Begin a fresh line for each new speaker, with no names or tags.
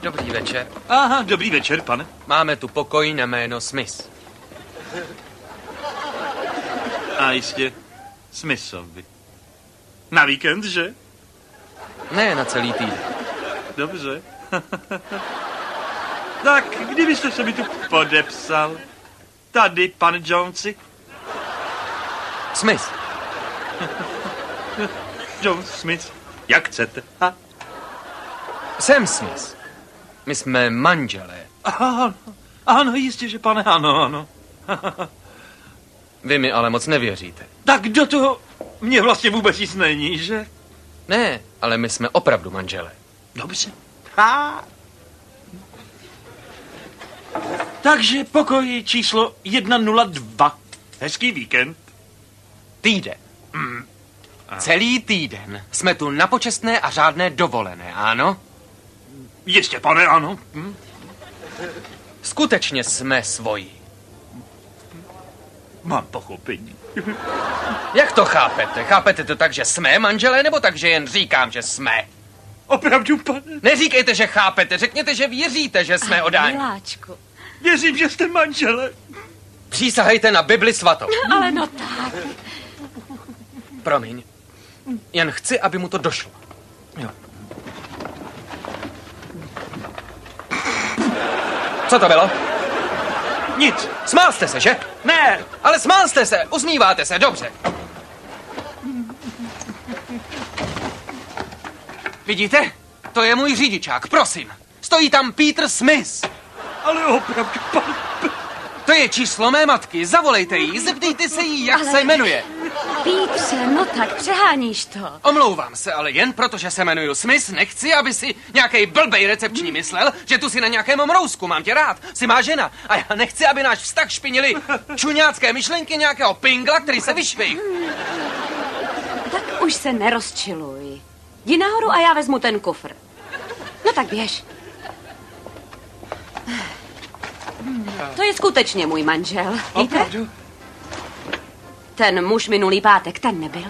Dobrý večer.
Aha, dobrý večer, pane.
Máme tu pokoj na jméno Smith.
A jistě, Smithovi. Na víkend, že?
Ne na celý týden.
Dobře. Tak, kdybyste se mi tu podepsal? Tady, pan Jonesi.
Smith.
John Smith. Jak chcete. Ha?
Sam Smith. My jsme manželé.
Ano, jistě, že pane, ano.
Vy mi ale moc nevěříte.
Tak do toho mě vlastně vůbec nic není, že?
Ne, ale my jsme opravdu manželé.
Dobře. Ha. Takže pokoj číslo 102. Hezký víkend.
Týden. Celý týden jsme tu na počestné a řádné dovolené, ano?
Jistě, pane, ano.
Skutečně jsme svoji.
Mám pochopení.
Jak to chápete? Chápete to tak, že jsme manželé, nebo tak, že jen říkám, že jsme?
Opravdu, pane?
Neříkejte, že chápete, řekněte, že věříte, že jsme odáni.
Miláčku.
Věřím, že jste manžele.
Přísahejte na Bibli svatou.
Ale no tak.
Promiň. Jen chci, aby mu to došlo.
Jo.
Co to bylo?
Nic.
Smál jste se, že?
Ne.
Ale smál jste se, usmíváte se, dobře. Vidíte? To je můj řidičák, prosím. Stojí tam Peter Smith.
Ale opravdu, pane.
To je číslo mé matky, zavolejte jí, zeptejte se jí, jak se jmenuje.
Pítře, no tak přeháníš to.
Omlouvám se, ale jen protože se jmenuju Smith, nechci, aby si nějaký blbej recepční myslel, že tu si na nějakém mrousku, mám tě rád, jsi má žena. A já nechci, aby náš vztah špinili čuňácké myšlenky nějakého pingla, který se vyšvih.
Tak už se nerozčiluj. Jdi nahoru a já vezmu ten kufr. No tak běž. To je skutečně můj manžel, víte?
Opravdu?
Ten muž minulý pátek, ten nebyl.